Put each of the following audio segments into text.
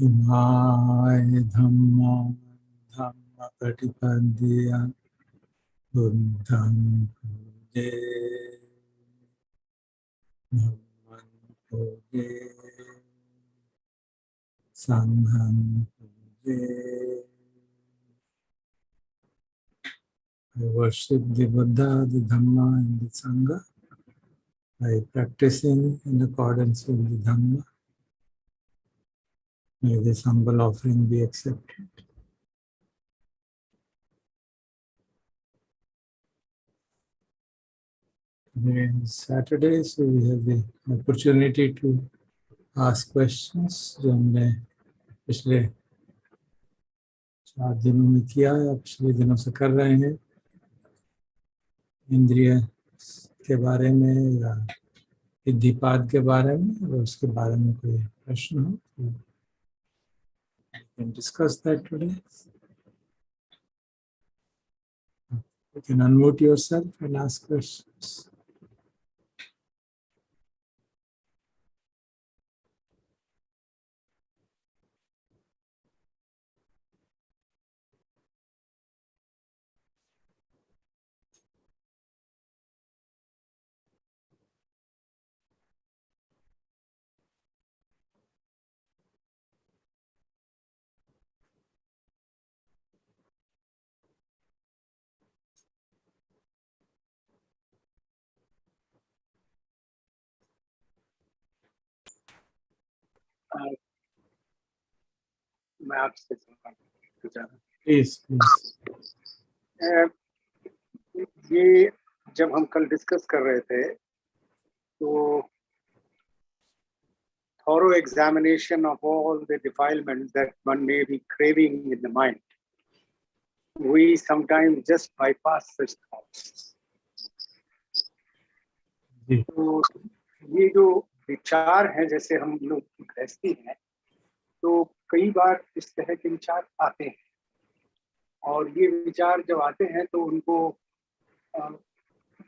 EMI धम्मा धम्म प्रतिपद्य बुद्धं पूजे धम्मं पूजे संघं पूजे. I worship the Buddha, the Dhamma, and the Sangha by practicing in accordance with the Dhamma. May this humble offering be accepted. Today is Saturday, so we have the opportunity to ask questions. जो हमने पिछले 4 दिनों में किया है, पिछले दिनों से कर रहे हैं, इंद्रिय के बारे में या इद्धिपाद के बारे में, और उसके बारे में कोई प्रश्न हो तो we can discuss that today. You can unmute yourself and ask questions. मैं आपसे Please, please. ये जब हम कल डिस्कस कर रहे थे तो thorough examination of all the defilements that one may be craving in the mind, we sometimes just bypass such thoughts. तो ये जो विचार हैं, जैसे हम लोग गृहस्थी हैं, तो कई बार इस तरह के विचार आते हैं, और ये विचार जब आते हैं तो उनको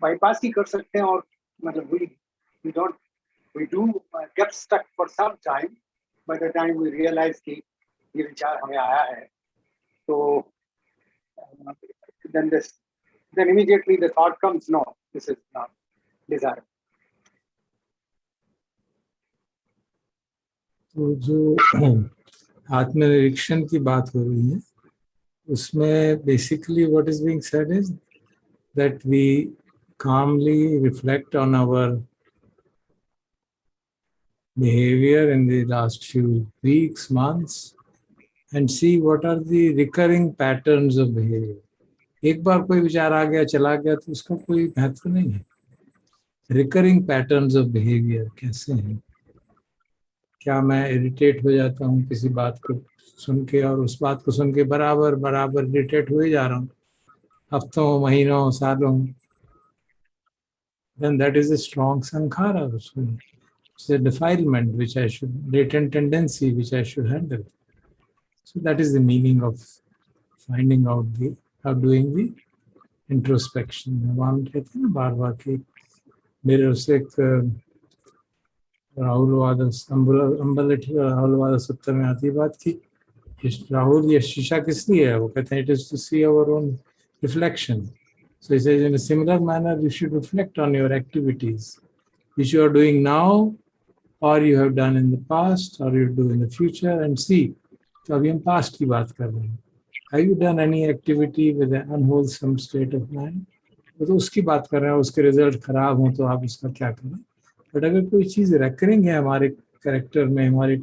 बाईपास ही कर सकते हैं, और मतलब we do get stuck for some time. By the time we realize कि ये विचार हमें आया है, तो then immediately the thought comes, no, this is not desirable. तो जो आत्मनिरीक्षण की बात हो रही है, उसमें basically what is being said is that we calmly reflect on our behavior in the last few weeks, months, and see what are the recurring patterns of behavior. एक बार कोई विचार आ गया, चला गया, तो उसका कोई महत्व नहीं है. Recurring patterns of behavior कैसे हैं? क्या मैं इरिटेट हो जाता हूँ किसी बात को सुन के, और उस बात को सुन के बराबर बराबर इरिटेट हो ही जा रहा हूँ हफ्तों, महीनों, सालों. Then that is a strong sankhara. It's a defilement which I should, latent tendency which I should handle. So that is the meaning of finding out of doing the introspection. भगवान कहते हैं ना बार बार कि मेरे से एक राहुलवाद सूत्र में आती बात की राहुल ये शीशा किस लिए है? वो कहते हैं it is to see our own reflection. So he says in a similar manner you should reflect on your activities which you are doing now, or you have done in the past, or you do in the future, and see. तो अभी हम past की बात कर रहे हैं. Have you done any activity with an unwholesome state of mind? तो उसकी बात कर रहे हैं. उसके रिजल्ट खराब हो तो आप उसका क्या करें? बट अगर कोई चीज़ रेकरिंग है हमारे कैरेक्टर में, हमारी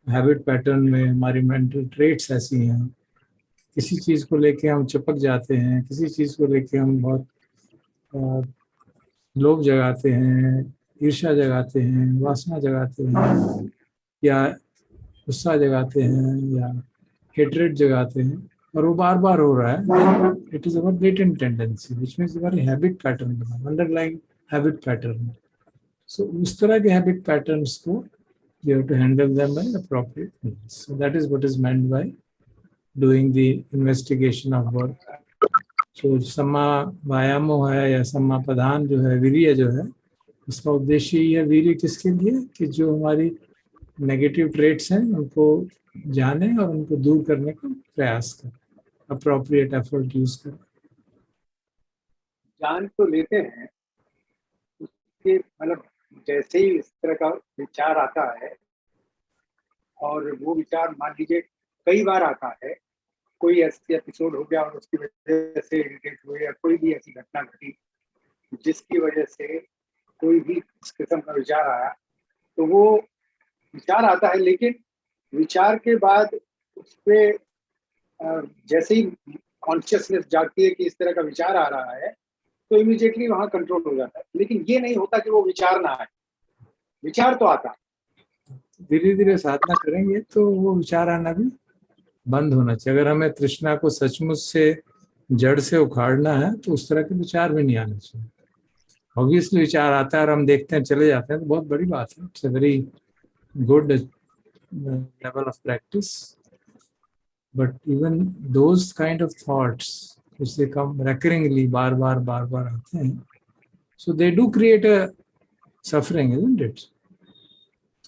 हैबिट पैटर्न में, हमारी मेंटल ट्रेट्स ऐसी हैं, किसी चीज़ को लेके हम चिपक जाते हैं, किसी चीज़ को लेके हम बहुत लोभ जगाते हैं, ईर्ष्या जगाते हैं, वासना जगाते हैं, या गुस्सा जगाते हैं, या हेट्रेड जगाते हैं, और वो बार बार हो रहा है, it is our latent tendency which means हमारी habit pattern, underlying habit pattern. So उस तरह के हैबिट पैटर्न्स को you have to handle them by appropriate means. So that is what is meant by doing the investigation of work. So सम्मा वायामो है या सम्मा प्रधान जो है, वीर्य जो है, उसका उद्देश्य ये है. वीर्य किसके लिए? कि जो हमारी नेगेटिव ट्रेट्स हैं उनको जाने और उनको दूर करने का प्रयास करें, अप्रोप्रिएट एफर्ट यूज करें। जान तो लेते हैं उसके, मतलब जैसे ही इस तरह का विचार आता है, और वो विचार मान लीजिए कई बार आता है, कोई ऐसे एपिसोड हो गया और उसकी वजह से इरिटेट हुए, या कोई भी ऐसी घटना घटी जिसकी वजह से कोई भी इस किस्म का विचार आया, तो वो विचार आता है, लेकिन विचार के बाद उस पे जैसे ही कॉन्शियसनेस जागती है कि इस तरह का विचार आ रहा है, तो इमीडिएटली वहां कंट्रोल हो जाता है। लेकिन ये नहीं होता कि वो विचार ना आए, विचार तो आता है। धीरे धीरे साधना करेंगे तो वो विचार आना भी बंद होना चाहिए। अगर हमें तृष्णा को सचमुच से जड़ से उखाड़ना है तो उस तरह के विचार भी नहीं आने चाहिए। ऑब्वियसली विचार आता है और हम देखते हैं चले जाते हैं तो बहुत बड़ी बात है। It's a very good level of practice, but even those kind of thoughts which they come recurringly, बार बार आते हैं, so they do create a suffering, isn't it?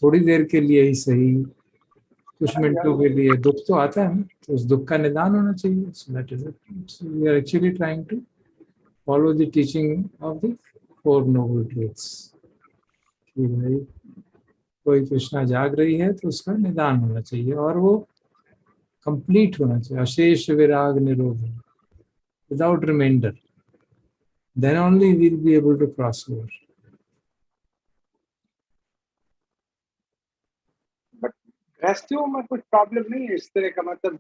थोड़ी देर के लिए ही सही, कुछ मिनटों के लिए दुख तो आता है, तो उस दुख का निदान होना चाहिए। So that is it. So we are actually trying to follow the teaching of the four noble truths कि भाई कोई तृष्णा जाग रही है तो उसका निदान होना चाहिए और वो कंप्लीट होना चाहिए, अशेष विराग निरोध, without remainder. Then only we will be able to cross over. But गृहस्थियों में कुछ प्रॉब्लम नहीं है इस तरह का। मतलब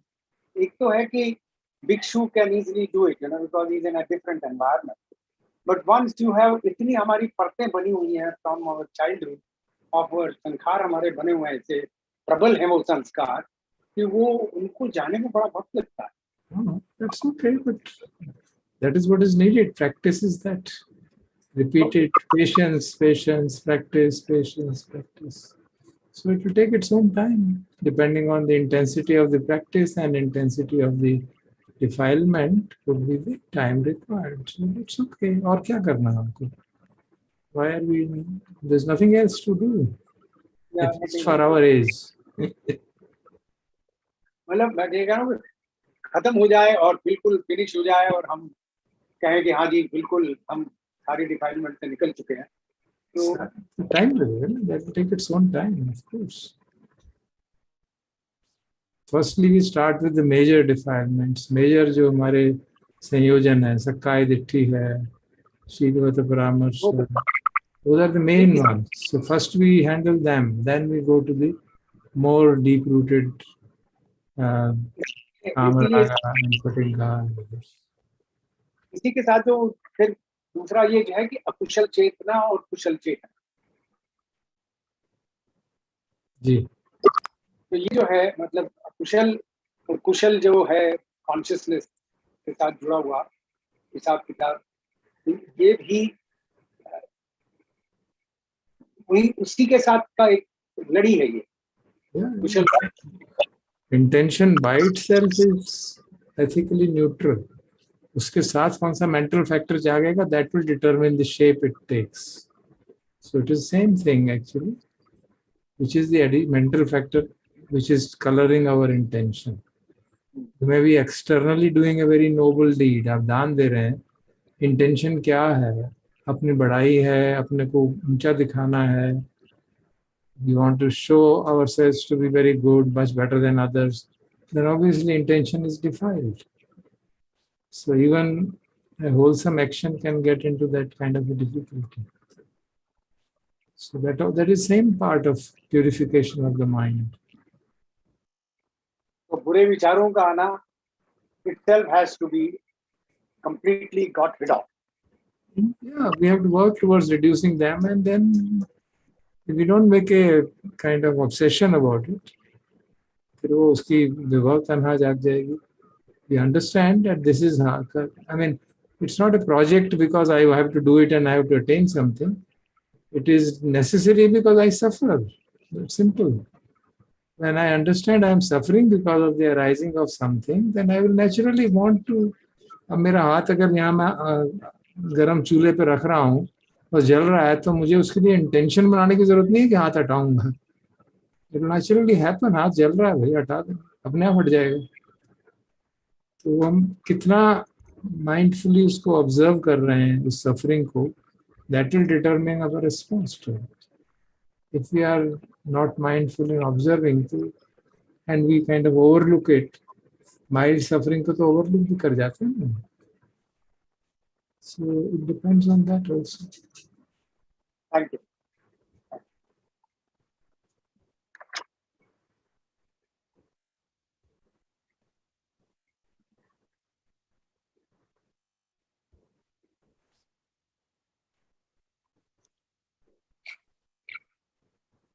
एक तो है कि bhikshu can easily do it, because is in a different environment, but once you have, इतनी हमारी परतें बनी हुई हैं from our childhood, of our sanskar हमारे बने हुए हैं, ऐसे प्रबल है वो संस्कार कि वो उनको जाने में बड़ा वक्त लगता है। That's okay, but that is what is needed. Practice is that. Repeated patience, practice. So it will take its own time, depending on the intensity of the practice and intensity of the defilement would be the time required. So it's okay. और क्या करना है हमको? Why are we? There's nothing else to do. At least for our age. मतलब मैं कह रहा हूँ खत्म हो जाए और बिल्कुल फिनिश हो जाए और हम कहें कि हाँ जी बिल्कुल हम सारी डिफाइलमेंट से निकल चुके हैं, तो टाइम लगेगा ना, that will take its own time, of course. Firstly, we start with the major defilements. Major जो हमारे संयोजन है, सक्काय दिट्ठी है, शीलवत परामर्श, those are the main ones. So first we handle them, then we go to the more deep-rooted कामरागा and पटिंगा. इसी के साथ जो फिर दूसरा ये जो है कि अकुशल चेतना और कुशल चेतना, जी, तो ये जो है मतलब अकुशल और कुशल जो है कॉन्शियसनेस के साथ जुड़ा हुआ हिसाब किताब, ये भी वही उसी के साथ का एक लड़ी है ये कुशल। Intention by itself is ethically neutral. उसके साथ कौन सा मेंटल फैक्टर जागेगा, that will determine the shape it takes. So it is same thing actually, which is the mental factor which is coloring our intention. You may be externally doing a very noble deed, आप दान दे रहे हैं, intention क्या है, अपनी बड़ाई है, अपने को ऊंचा दिखाना है, we want to show ourselves to be very good, much better than others, then obviously intention is defiled. So even a wholesome action can get into that kind of a difficulty. So that is same part of purification of the mind. तो बुरे विचारों का आना itself has to be completely got rid of. Yeah, we have to work towards reducing them, and then if we don't make a kind of obsession about it, फिर वो उसकी विभव तन्हा जाग जाएगी. We understand that this is, I mean, it's not a project because I have to do it and I have to attain something. It is necessary because I suffer. It's simple. When I understand I am suffering because of the arising of something, then I will naturally want to. अब मेरा हाथ अगर यहाँ मैं गरम चूल्हे पे रख रहा हूँ और जल रहा है, तो मुझे उसके लिए इंटेंशन बनाने की जरूरत नहीं है कि हाथ हटाऊंगा. It naturally happen. हाथ जल रहा है भाई, हटा दो, अपने आप हट जाएगा। तो हम कितना माइंडफुली उसको ऑब्जर्व कर रहे हैं उस सफरिंग को, that will determine our response to it. If we are not mindful in observing तो and we kind of overlook it, mild suffering को तो ओवरलुक भी कर जाते हैं ना। So it depends on that also. Thank you.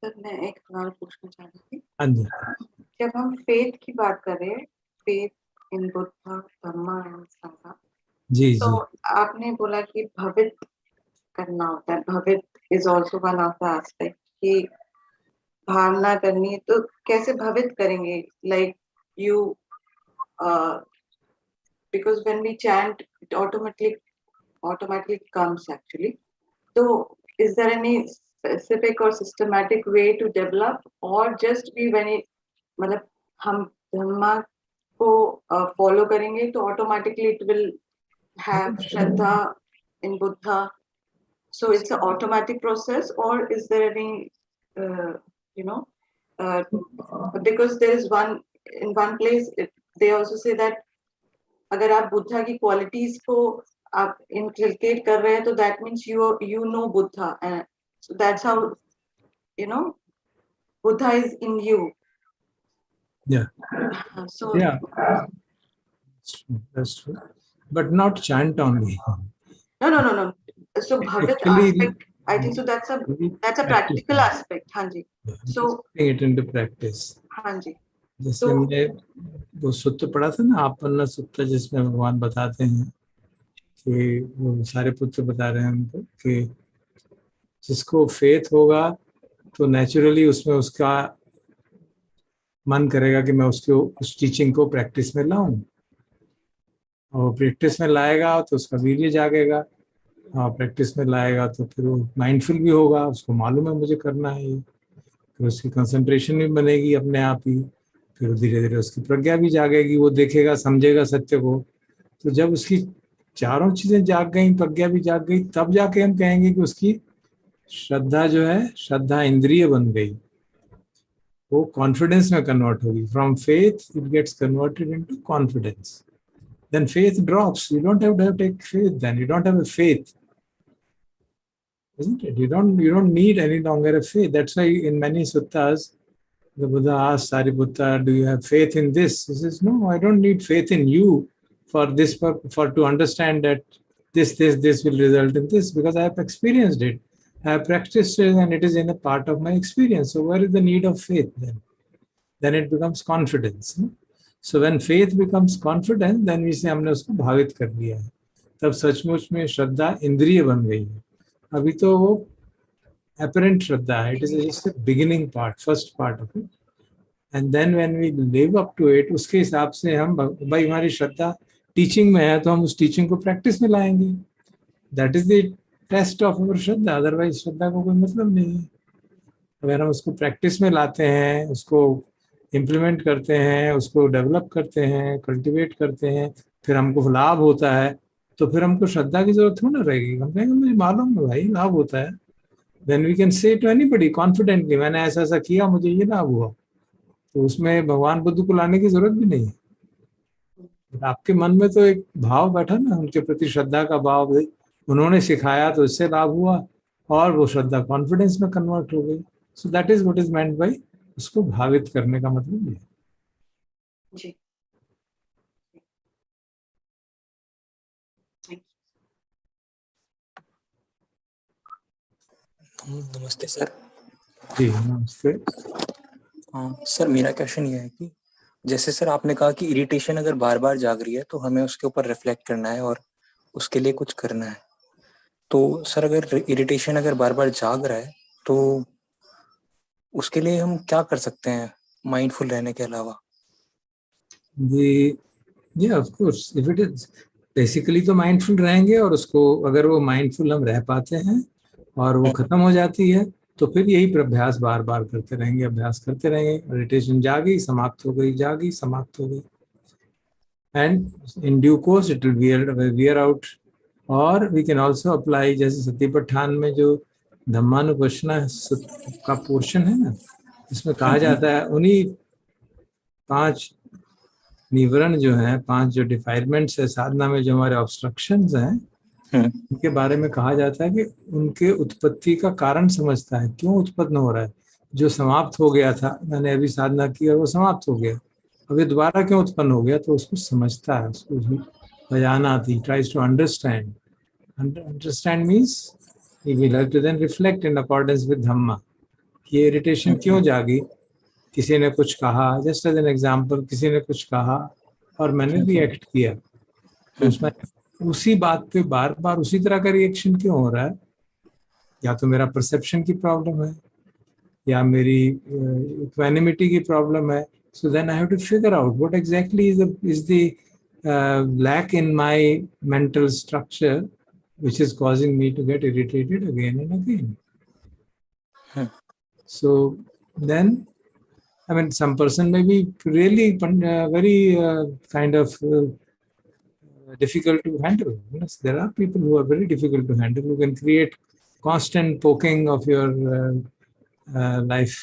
Sir मैं एक सवाल पूछना चाह रही थी। हाँ जी। जब हम फेथ की बात कर रहे हैं, faith in Buddha Dhamma and संघा, जी तो जी। आपने बोला कि भवित करना होता है, भवित is also one of the aspect कि भावना करनी है। तो कैसे भवित करेंगे? Like you because when we chant it automatically comes actually. So is there any specific or systematic way to develop, or just we when it मतलब हम धम्मा को फॉलो करेंगे तो automatically it will have Shraddha in Buddha? So it's an automatic process, or is there any you know because there is one in one place they also say that अगर आप बुद्धा की qualities को आप inculcate कर रहे हैं तो that means you know Buddha, and so that's how you know Buddha is in you. Yeah. So Yeah. That's true. But not chant only. no. So bhavit Actually, aspect, I think so that's a practice practical aspect. हाँ जी. So putting it into practice. हाँ जी. जैसे हमने वो सूत्र पढ़ा था ना, आपन्ना सूत्र, जिसमें भगवान बताते हैं कि वो सारे पुत्र बता रहे हैं हमको कि जिसको फेथ होगा तो नेचुरली उसमें उसका मन करेगा कि मैं उसको उस टीचिंग को प्रैक्टिस में लाऊं, और प्रैक्टिस में लाएगा तो उसका वीर्य जागेगा, और प्रैक्टिस में लाएगा तो फिर वो माइंडफुल भी होगा, उसको मालूम है मुझे करना है ये, फिर उसकी कंसंट्रेशन भी बनेगी अपने आप ही, फिर धीरे धीरे उसकी प्रज्ञा भी जागेगी, वो देखेगा समझेगा सत्य को। तो जब उसकी चारों चीजें जाग गई, प्रज्ञा भी जाग गई, तब जाके हम कहेंगे कि उसकी श्रद्धा जो है, श्रद्धा इंद्रिय बन गई, वो कॉन्फिडेंस में कन्वर्ट होगी। From faith it gets converted into confidence, then faith drops. You don't have to take faith then. You don't have a faith, isn't it? You don't need any longer a faith. That's why in many suttas the Buddha asks Sariputta, do you have faith in this? He says, no, I don't need faith in you for this, for to understand that this will result in this, because I have experienced it, I have practiced it, and it is in a part of my experience. So where is the need of faith then? Then it becomes confidence. So when faith becomes confidence, then we say हमने उसको भावित कर दिया है, तब सचमुच में श्रद्धा इंद्रिय बन गई है। अभी तो वो apparent श्रद्धा है, it is just a beginning part, first part of it, and then when we live up to it, उसके हिसाब से हम, भाई हमारी श्रद्धा टीचिंग में है तो हम उस टीचिंग को प्रैक्टिस में लाएंगे, that is the test of our shraddha, otherwise श्रद्धा को कोई मतलब नहीं है। अगर हम उसको प्रैक्टिस में लाते हैं, उसको इम्प्लीमेंट करते हैं, उसको डेवलप करते हैं, कल्टीवेट करते हैं, फिर हमको लाभ होता है, तो फिर हमको श्रद्धा की जरूरत थोड़ी ना रहेगी। हम कहेंगे मुझे मालूम है भाई लाभ होता है, then we can say to anybody confidently, मैंने ऐसा ऐसा किया, मुझे ये लाभ हुआ। तो उसमें भगवान बुद्ध को लाने की जरूरत भी नहीं है। आपके मन में तो एक भाव बैठा ना, उनके प्रति श्रद्धा का भाव, उन्होंने सिखाया तो इससे लाभ हुआ, और वो श्रद्धा कॉन्फिडेंस में कन्वर्ट हो गई। So that is what is meant by उसको भावित करने का मतलब ये जी। नमस्ते सर। जी नमस्ते। हाँ सर, मेरा क्वेश्चन ये है कि जैसे सर आपने कहा कि इरिटेशन अगर बार बार जाग रही है तो हमें उसके ऊपर रिफ्लेक्ट करना है और उसके लिए कुछ करना है। तो सर अगर इरिटेशन अगर बार बार जाग रहा है तो उसके लिए हम क्या कर सकते हैं माइंडफुल रहने के अलावा? जी of course, if it is basically तो माइंडफुल रहेंगे, और उसको अगर वो माइंडफुल हम रह पाते हैं और वो खत्म हो जाती है, तो फिर यही अभ्यास बार बार करते रहेंगे, अभ्यास करते रहेंगे। मेडिटेशन जागी, समाप्त हो गई, जागी, समाप्त हो गई, and in due course it will wear out. और वी कैन ऑल्सो अप्लाई, जैसे सतीपट्ठान में जो धम्मानुपश्यना का पोर्शन है ना, इसमें कहा जाता है उन्हीं 5 निवरण जो हैं, 5 जो डिफाइलमेंट्स है साधना में, जो हमारे ऑब्स्ट्रक्शंस हैं, उनके बारे में कहा जाता है कि उनके उत्पत्ति का कारण समझता है, क्यों उत्पन्न हो रहा है। जो समाप्त हो गया था, मैंने अभी साधना की और वो समाप्त हो गया, अब ये दोबारा क्यों उत्पन्न हो गया, तो उसको समझता है, उसको बजाना आती, tries to understand. Understand means he will have to then reflect in accordance with Dhamma. ये इरिटेशन क्यों जागी, किसी ने कुछ कहा, जस्ट एज एन एग्जाम्पल, किसी ने कुछ कहा और मैंने रिएक्ट किया, तो उसमें उसी बात पे बार बार उसी तरह का रिएक्शन क्यों हो रहा है। या तो मेरा परसेप्शन की प्रॉब्लम है, या मेरी इक्वानिमिटी की प्रॉब्लम है। So then I have to figure out what exactly is the lack in my mental structure which is causing me to get irritated again and again. So then, I mean, some person may be really very kind of difficult to handle. Yes, there are people who are very difficult to handle, who can create constant poking of your life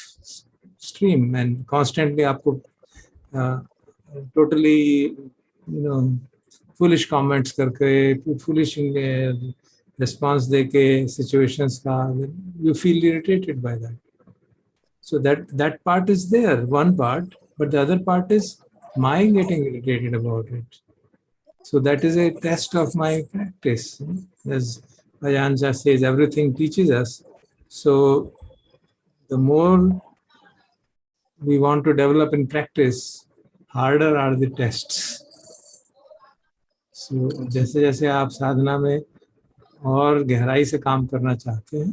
stream and constantly आपको totally, you know, foolish comments करके, foolish response देके situations का, you feel irritated by that. So that part is there, one part, but the other part is my getting irritated about it. So that is a test of my practice. As Ayan just says, everything teaches us. So the more we want to develop in practice, harder are the tests. So, जैसे जैसे आप साधना में और गहराई से काम करना चाहते हैं,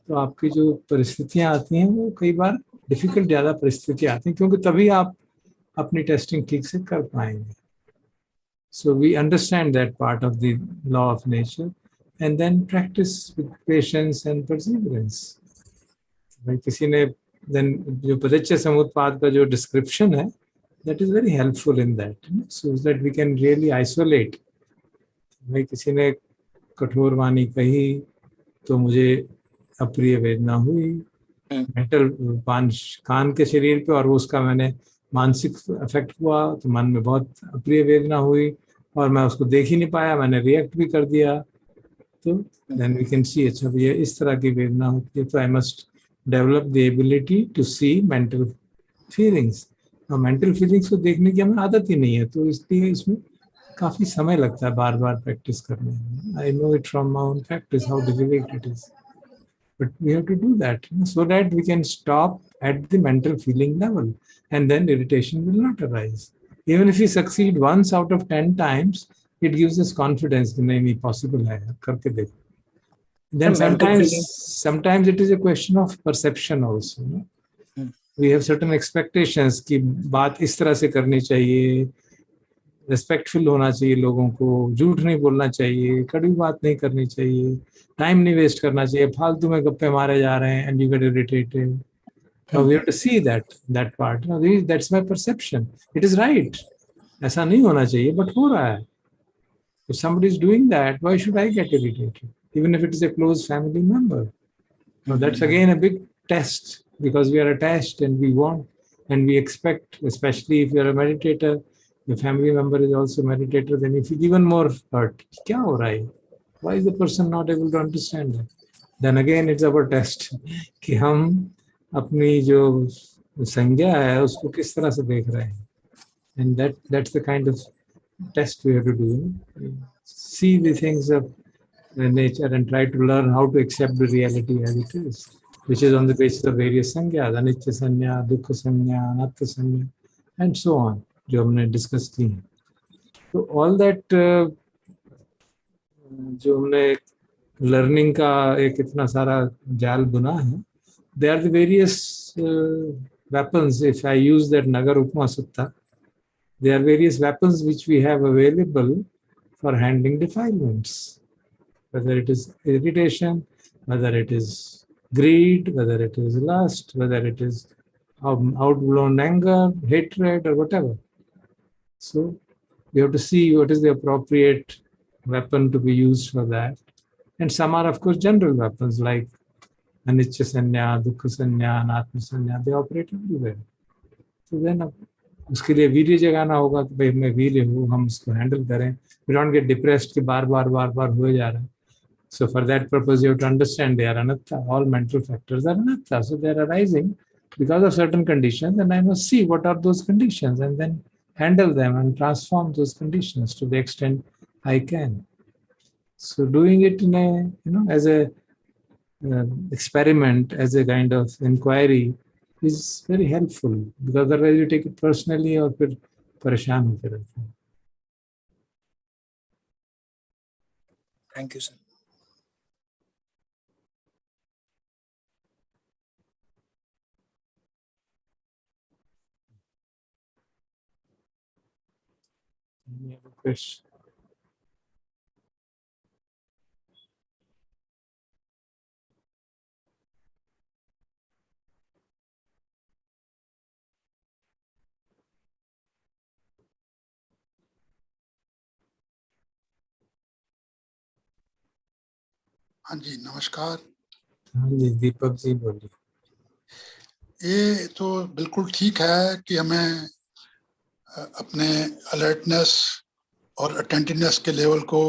तो आपकी जो परिस्थितियां आती हैं वो कई बार डिफिकल्ट ज़्यादा परिस्थितियां आती हैं, क्योंकि तभी आप अपनी टेस्टिंग ठीक से कर पाएंगे. So we understand that part of the law of nature and then practice with patience and perseverance. भाई किसी ने देन जो पदच्य समुत्पाद का जो डिस्क्रिप्शन है, that is very helpful in that, so that we can really isolate. भाई किसी ने कठोर वाणी कही तो मुझे अप्रिय वेदना हुई, मेंटल कान के शरीर पे, और उसका मैंने मानसिक इफेक्ट हुआ, तो मन में बहुत अप्रिय वेदना हुई और मैं उसको देख ही नहीं पाया, मैंने रिएक्ट भी कर दिया. तो then we can see, अच्छा ये इस तरह की वेदना होती है, तो I must develop the ability to see mental feelings. Mental feelings को देखने की हमें आदत ही नहीं है, तो इसलिए इसमें काफ़ी समय लगता है बार बार प्रैक्टिस करने में. I know it from my own practice how difficult it is, but we have to do that so that we can stop at the mental feeling level and then irritation will not arise. Even if you succeed once out of 10 times, it gives us confidence कि नहीं possible है, करके देखो. Then sometimes it is a question of perception also. We have certain expectations कि बात इस तरह से करनी चाहिए, रिस्पेक्टफुल होना चाहिए लोगों को, झूठ नहीं बोलना चाहिए, कड़वी बात नहीं करनी चाहिए, टाइम नहीं वेस्ट करना चाहिए, फालतू में गप्पे मारे जा रहे हैं, and you get irritated. Now we have to see that part. Now that's my perception. It is right. ऐसा नहीं होना चाहिए, but हो रहा है. If somebody is doing that, why should I get irritated? Even if it is a close family member. Now that's again a big test. Because we are attached and we want and we expect, especially if you are a meditator, your family member is also a meditator, then you feel even more hurt. Kya ho raha hai? Why is the person not able to understand it? Then again it's our test कि हम अपनी जो संज्ञा है उसको किस तरह से देख रहे हैं. And that's the kind of test we have to do. See the things of nature and try to learn how to accept the reality as it is, which is on the basis of various sangyas, anicca sanya, dukkha sanya, anatta sanya, and so on, जो हमने discuss की हैं. तो all that जो हमने learning का एक इतना सारा जाल बुना है, they are the various weapons. If I use that Nagar Upma Sutta, there are various weapons which we have available for handling defilements, whether it is irritation, whether it is greed, whether it is lust, whether it is outblown anger, hatred, or whatever. So we have to see what is the appropriate weapon to be used for that. And some are, of course, general weapons like anicca sanya, dukkha sanya, anatma sanya. They operate everywhere. So then उसके लिए वीर्य जगाना होगा कि भाई मैं वीर्य हूँ, हम उसको हैंडल करें. We don't get depressed कि बार बार हुए जा रहा है. So for that purpose, you have to understand they are anatta. All mental factors are anatta. So they are arising because of certain conditions, and I must see what are those conditions and then handle them and transform those conditions to the extent I can. So doing it in a, as a experiment, as a kind of inquiry is very helpful, because otherwise you take it personally or फिर परेशान होते रहते हैं. Thank you, sir. Any other question? हाँ जी, नमस्कार. हाँ जी, दीपक जी बोलिए. ये तो बिल्कुल ठीक है कि हमें अपने अलर्टनेस और अटेंटिवनेस के लेवल को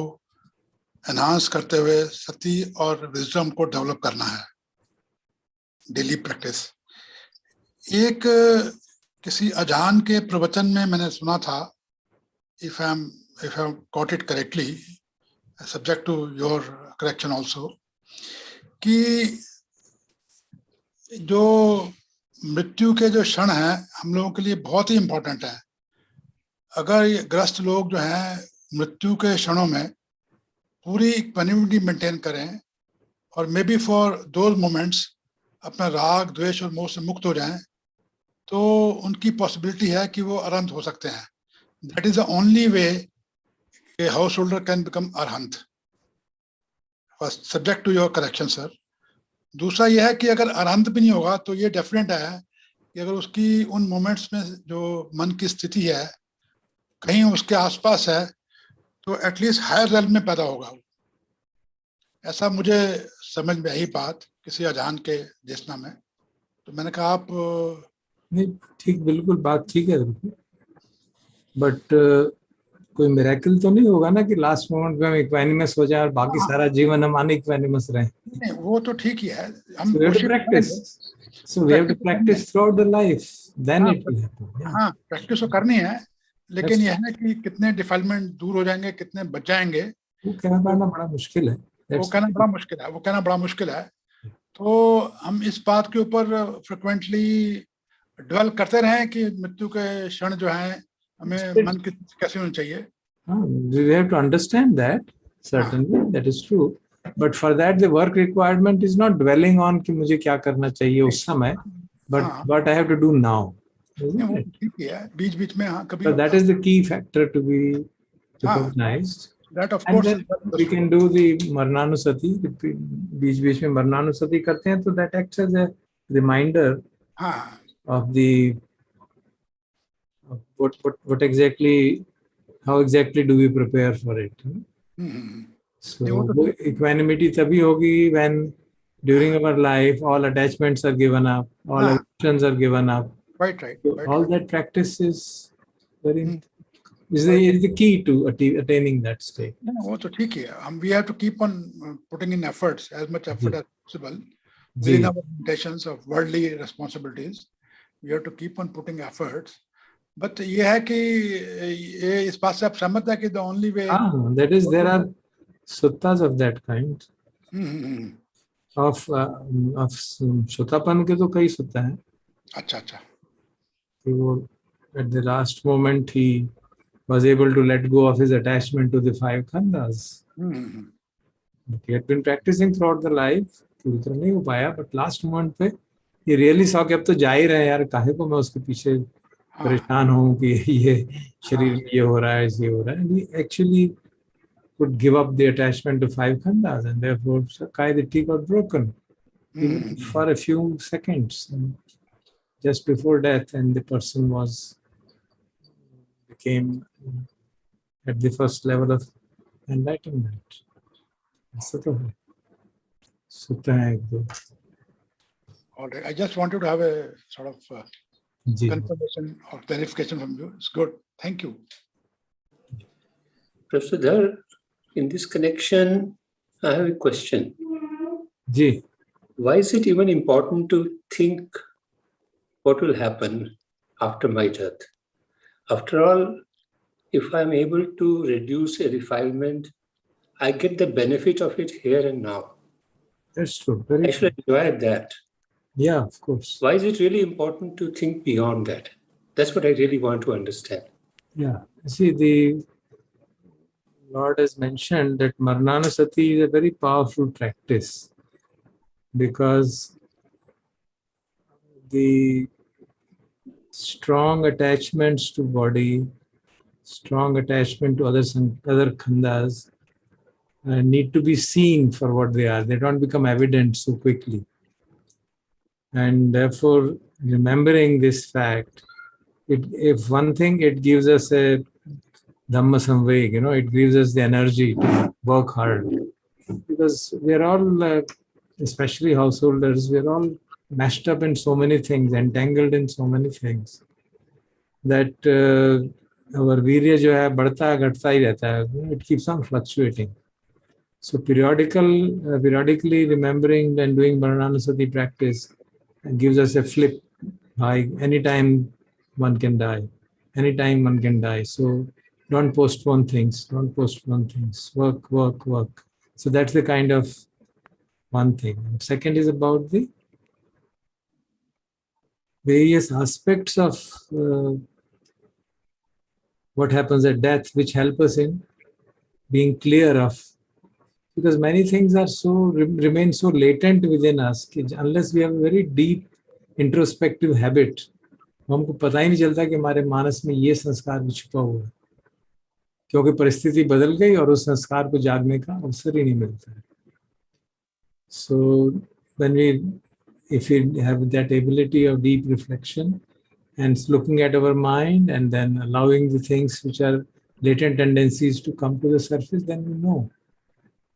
एनहांस करते हुए सती और विजडम को डेवलप करना है, डेली प्रैक्टिस. एक किसी अजान के प्रवचन में मैंने सुना था, if I got it correctly, subject to your correction also, कि जो मृत्यु के जो क्षण हैं हम लोगों के लिए बहुत ही इम्पोर्टेंट है. अगर ये ग्रस्त लोग जो हैं मृत्यु के क्षणों में पूरी इक्विनिमिटी मेंटेन करें और may be for those moments अपना राग, द्वेष और मोह से मुक्त हो जाएं, तो उनकी पॉसिबिलिटी है कि वो अरहंत हो सकते हैं. That is the only way a householder can become arahant. First, subject to your correction sir. दूसरा यह है कि अगर अरहंत भी नहीं होगा तो ये डेफिनेट है कि अगर उसकी उन मोमेंट्स में जो मन की स्थिति है कहीं उसके आसपास है तो एटलीस्ट हायर रेल्म में पैदा होगा. ऐसा मुझे समझ में आई बात किसी अजान के देशना में. तो मैंने कहा आप नहीं, ठीक, बिल्कुल बात ठीक है, बट कोई मिरेकल तो नहीं होगा ना कि लास्ट मोमेंट में हम इक्वानिमस हो जाए और बाकी सारा जीवन हम अनइक्वानिमस रहें. नहीं, वो तो ठीक ही है. हम So we have to practice. So we have to practice throughout the life. Then it will happen. Yeah. हाँ, प्रैक्टिस तो करनी है, लेकिन यह है कि कितने डिफाइलमेंट दूर हो जाएंगे, कितने बच जाएंगे, वो कहना बड़ा मुश्किल है. वो कहना बड़ा मुश्किल है. तो हम इस बात के ऊपर फ्रिक्वेंटली डेवलप करते रहें कि मृत्यु के क्षण जो हैं हमें मन की कैसे होनी चाहिए. We have to understand that, certainly, that is true. But for that, the work requirement is not dwelling on कि मुझे क्या करना चाहिए उस समय, but what I have to do now. Isn't it? ठीक है, बीच-बीच में हाँ कभी. So that is the key factor to be recognized. That of And course then we can do the Marnanusati. बीच-बीच में Marnanusati करते हैं, तो that acts as a reminder of the what exactly, how exactly do we prepare for it. So equanimity तभी होगी when during our life all attachments are given up, all emotions are given up. Right. So all that practice is very is the key to attaining that state. वो तो ठीक है. We have to keep on putting in efforts, as much effort as possible within our limitations of worldly responsibilities. We have to keep on putting efforts. But ये है कि ये इस बात से आप सहमत है कि the only way. That is, there are suttas of that kind. Of Shotapan के तो कई सुत्ता हैं. अच्छा. कि वो at the last moment he was able to let go of his attachment to the five khandas. But he had been practicing throughout the life. पूरी तरह नहीं हो पाया, but last moment पे he really saw कि अब तो जा ही रहे हैं यार, काहे को मैं उसके पीछे परेशान हूँ कि ये शरीर में ये हो रहा है, ये हो रहा है. And he actually could give up the attachment to five khandas, and therefore Sakai Ditti got broken. even for a few seconds, and just before death, and the person became at the first level of enlightenment. All right. I just wanted to have a sort of confirmation or clarification from you. It's good. Thank you. Professor Dhar, in this connection, I have a question. Ji. Why is it even important to think what will happen after my death? After all, if I'm able to reduce a defilement, I get the benefit of it here and now. That's true. I should enjoy that. Yeah, of course. Why is it really important to think beyond that? That's what I really want to understand. Yeah. See, the Lord has mentioned that Marnanusati is a very powerful practice, because the strong attachments to body, strong attachment to other khandas need to be seen for what they are. They don't become evident so quickly. And therefore, remembering this fact, if one thing, it gives us a Dhamma samveg, it gives us the energy to work hard. Because we're all, especially householders, we're all mashed up in so many things, entangled in so many things, that our virya jo hai, badhta ghatta hi rehta hai. It keeps on fluctuating. So periodically remembering and doing Marnanusati practice gives us a flip. By anytime one can die. Anytime one can die. So don't postpone things. Don't postpone things. Work, work, work. So that's the kind of one thing. And second is about the various aspects of what happens at death, which help us in being clear of, because many things are remain so latent within us, unless we have a very deep introspective habit, हमको पता ही नहीं चलता कि हमारे मानस में ये संस्कार भी छुपा हुआ है, क्योंकि परिस्थिति बदल गई और उस संस्कार को जागने का अवसर ही नहीं मिलता है. So if we have that ability of deep reflection and looking at our mind and then allowing the things which are latent tendencies to come to the surface, then we know.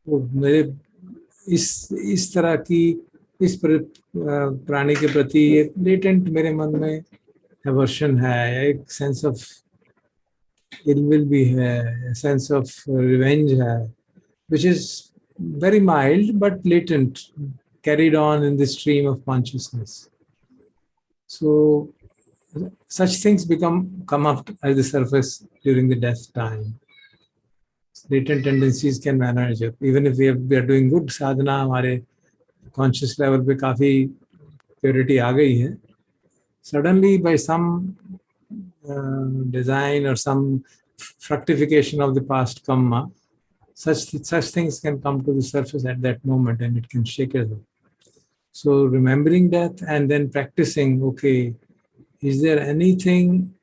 तो मेरे इस तरह की इस प्राणी के प्रति एक लेटेंट मेरे मन में aversion है, एक सेंस ऑफ इल विल भी है, सेंस ऑफ रिवेंज है, which is very mild but latent, carried on in the stream of consciousness. So such things come up at the surface during the death time. Latent tendencies can manage it. Even if we are doing good sadhana, हमारे conscious level पे काफी purity आ गई है, suddenly by some design or some fructification of the past karma, such things can come to the surface at that moment and it can shake us up. So remembering that and then practicing, okay, is there anything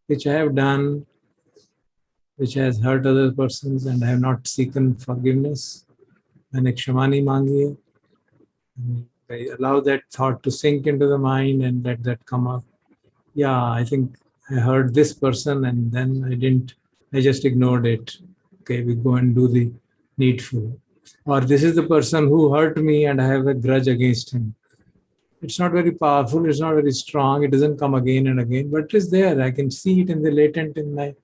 which I have done which has hurt other persons and I have not seeken forgiveness? मैंने क्षमा नहीं मांगी है. I allow that thought to sink into the mind and let that come up. Yeah, I think I hurt this person and then I just ignored it. Okay, we go and do the needful. Or this is the person who hurt me and I have a grudge against him. It's not very powerful, it's not very strong, it doesn't come again and again, but it is there. I can see it in my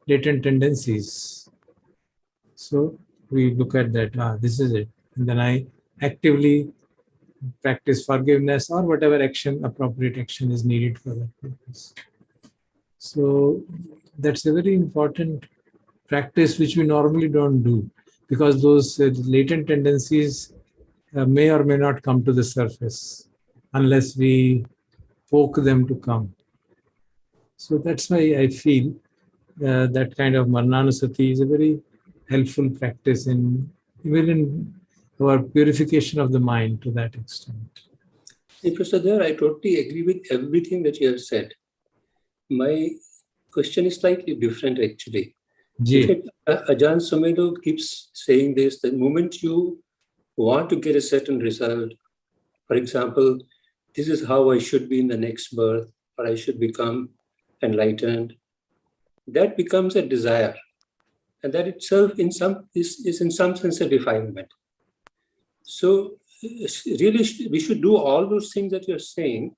latent tendencies. So we look at that, this is it. And then I actively practice forgiveness or whatever appropriate action is needed for that purpose. So that's a very important practice which we normally don't do, because those latent tendencies may or may not come to the surface unless we poke them to come. So that's why I feel that kind of Marnanusati is a very helpful practice even in our purification of the mind to that extent. Professor Dhar, I totally agree with everything that you have said. My question is slightly different actually. In fact, Ajahn Sumedho keeps saying this: the moment you want to get a certain result For example, this is how I should be in the next birth, or I should become enlightened. That becomes a desire. And that itself is in some sense a defilement. So really, we should do all those things that you're saying,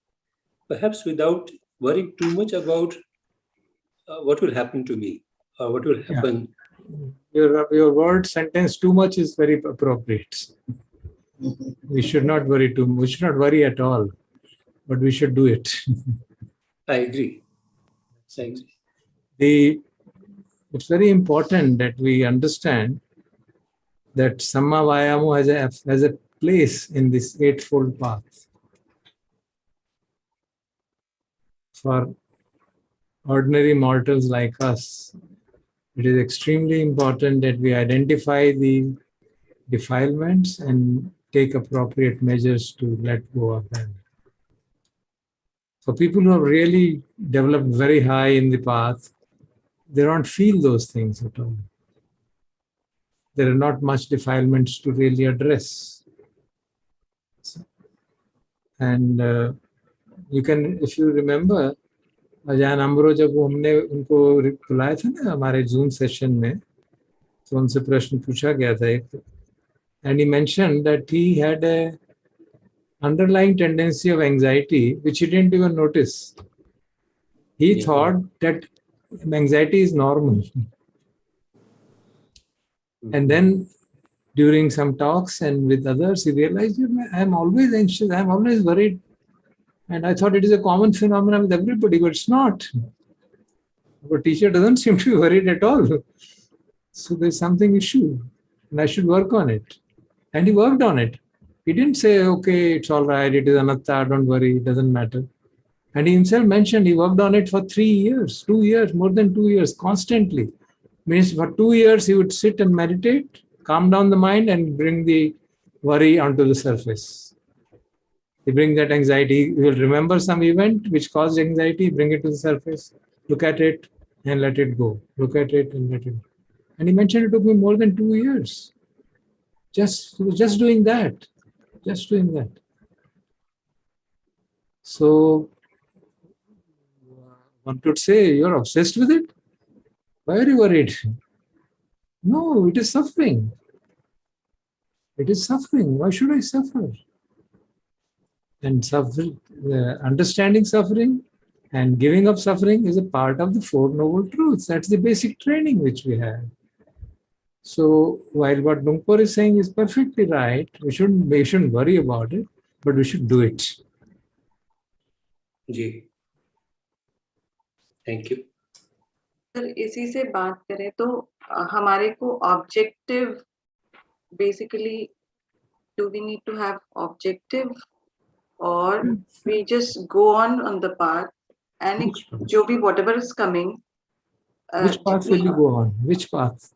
perhaps without worrying too much about what will happen to me or what will happen. Your word sentence too much is very appropriate. We should not worry too much. We should not worry at all, but we should do it. I agree. It's very important that we understand that Samma Vayamo has a place in this Eightfold Path. For ordinary mortals like us, it is extremely important that we identify the defilements and take appropriate measures to let go of them. For people who have really developed very high in the path, they don't feel those things at all. There are not much defilements to really address. And you can, if you remember, अजान अमरो जब हमने उनको बुलाया था ना हमारे zoom session में, तो उनसे प्रश्न पूछा गया था एक, and he mentioned that he had a underlying tendency of anxiety which he didn't even notice. He thought that anxiety is normal. And then during some talks and with others, he realized, I'm always anxious, I'm always worried. And I thought it is a common phenomenon with everybody, but it's not. Our teacher doesn't seem to be worried at all. So there's something issue, and I should work on it. And he worked on it. He didn't say, okay, it's all right, it is anatta, don't worry, it doesn't matter. And he himself mentioned he worked on it for 3 years, 2 years, more than 2 years, constantly. Means for 2 years he would sit and meditate, calm down the mind and bring the worry onto the surface. He brings that anxiety, he will remember some event which caused anxiety, bring it to the surface, look at it and let it go. Look at it and let it go. And he mentioned it took me more than 2 years. He was just doing that. Just doing that. So one could say, you're obsessed with it? Why are you worried? No, it is suffering. It is suffering. Why should I suffer? And understanding suffering and giving up suffering is a part of the Four Noble Truths. That's the basic training which we have. So while what Lumpur is saying is perfectly right, we shouldn't worry about it, but we should do it. जी, thank you. Sir इसी से बात करें तो हमारे को objective basically do we need to have objective or we just go on the path and whatever is coming. Which path will you go on? Which path?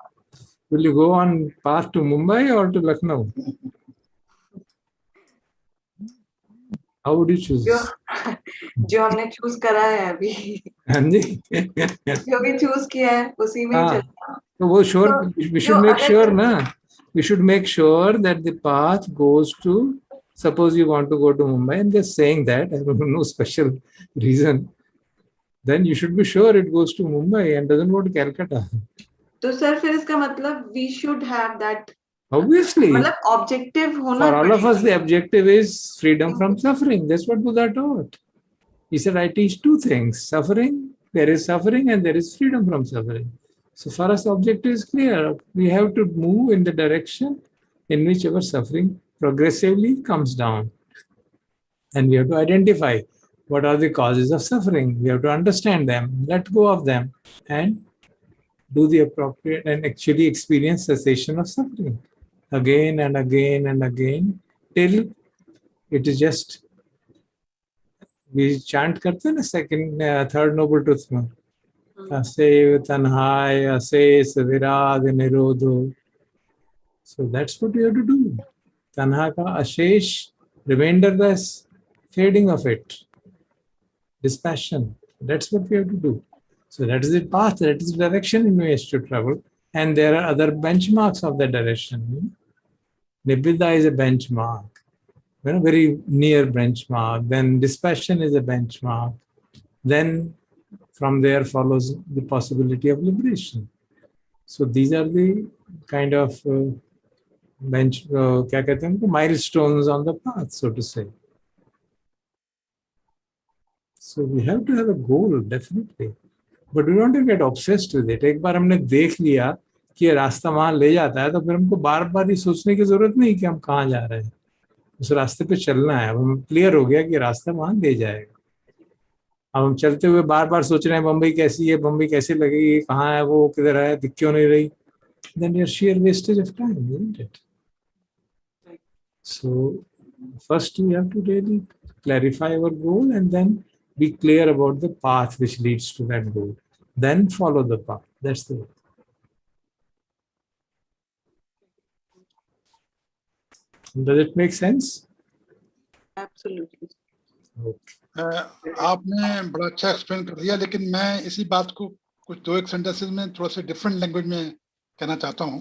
Will you go on path to Mumbai or to Lucknow? How would you choose? जो हमने choose करा है अभी, हाँ जी, जो भी choose किया है उसी में चलना. तो वो sure, we should make sure ना. We should make sure that the path goes to, suppose you want to go to Mumbai, and just saying that, I don't know, no special reason, then you should be sure it goes to Mumbai and doesn't go to Calcutta. तो sir फिर इसका मतलब we should have that. Obviously. मतलब objective होना. For all of us, the objective is freedom from suffering. That's what Buddha taught. He said, I teach two things. Suffering, there is suffering and there is freedom from suffering. So for us, the objective is clear. We have to move in the direction in which our suffering progressively comes down. And we have to identify what are the causes of suffering. We have to understand them, let go of them, and do the appropriate and actually experience cessation of suffering again and again and again till it is just, we chant karte na second, third noble truth mein. Asev tanhai, ases virag nirodho. So that's what we have to do. Tanha ka ashesh, remainderless fading of it. Dispassion. That's what we have to do. So that is the path, that is the direction in which to travel. And there are other benchmarks of that direction. Nibbida is a benchmark. very near benchmark. Then dispassion is a benchmark. Then from there follows the possibility of liberation. So these are the kind of क्या कहते हैं, milestones on the path, so to say. So we have to have a goal, definitely. But we don't get obsessed with it. एक बार हमने देख लिया कि ये रास्ता वहां ले जाता है, तो फिर हमको बार बार ये सोचने की जरूरत नहीं कि हम कहाँ जा रहे हैं. उस रास्ते पे चलना है. अब हम क्लियर हो गया कि रास्ता वहां ले जाएगा. अब हम चलते हुए बार बार सोच रहे हैं बम्बई कैसी है, बम्बई कैसी लगेगी, कहाँ है वो, किधर है, दिख क्यों नहीं रही. Then you're sheer wastage of time, isn't it? So first we have to really clarify our goal and then be clear about the path which leads to that goal. Then follow the path. That's the way. Does it make sense? Absolutely. Okay. आपने बड़ा अच्छा explain कर दिया, लेकिन मैं इसी बात को कुछ 2-1 सेंटेंसेस में थोड़ा सा डिफरेंट लैंग्वेज में कहना चाहता हूँ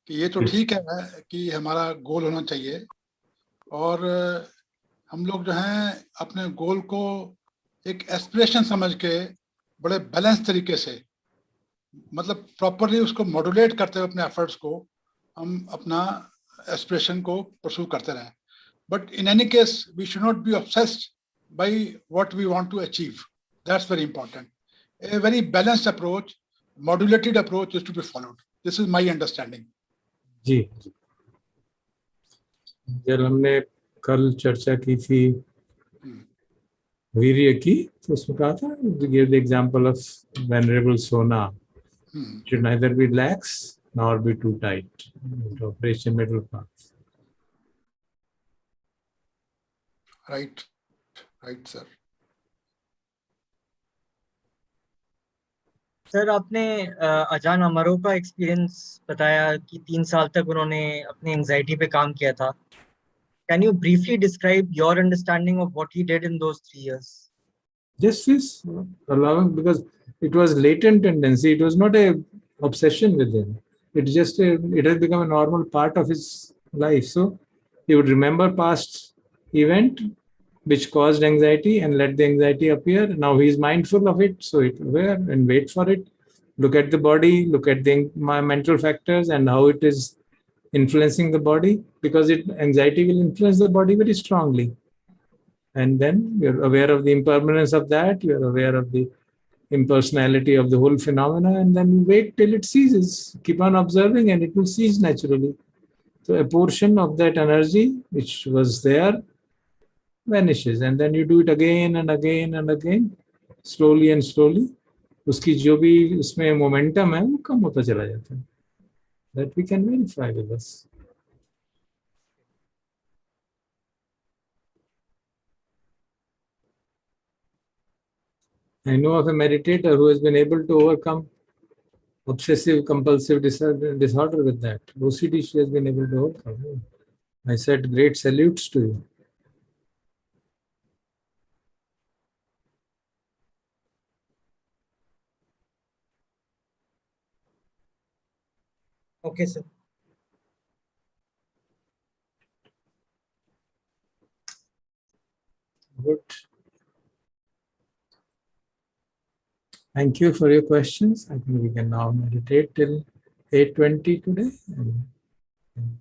कि ये तो ठीक है कि हमारा गोल होना चाहिए, और हम लोग जो हैं अपने गोल को एक एस्पिरेशन समझ के बड़े बैलेंस तरीके से, मतलब प्रॉपरली उसको मॉड्यूलेट करते हुए अपने एफर्ट्स को हम अपना एस्पिरेशन को परस्यू करते रहें. But in any case, we should not be obsessed by what we want to achieve. That's very important. A very balanced approach, modulated approach is to be followed. This is my understanding. जी, जब हमने कल चर्चा की थी वीर्य की, तो उसमें कहा था, give the example of venerable Sona. Should neither be lax nor be too tight. Operation middle path. Right, right, sir. Sir, आपने अजान अमरों का एक्सपीरियंस बताया कि 3 साल तक उन्होंने अपनी एंजाइटी पे काम किया था. Can you briefly describe your understanding of what he did in those 3 years? Just this allowing, because it was latent tendency. It was not a obsession with him. It just it has become a normal part of his life. So he would remember past event which caused anxiety and let the anxiety appear. Now he is mindful of it, so it aware and wait for it. Look at the body, look at the mental factors and how it is influencing the body, because anxiety will influence the body very strongly. And then you're aware of the impermanence of that, you're aware of the impersonality of the whole phenomena, and then you wait till it ceases. Keep on observing and it will cease naturally. So a portion of that energy which was there vanishes, and then you do it again and again and again, slowly and slowly. उसकी जो भी उसमें momentum है वो कम होता चला जाता है. That we can verify with us. I know of a meditator who has been able to overcome obsessive compulsive disorder with that. OCD she has been able to overcome. I said great salutes to you. Okay, sir. Good. Thank you for your questions. I think we can now meditate till 8:20 today. And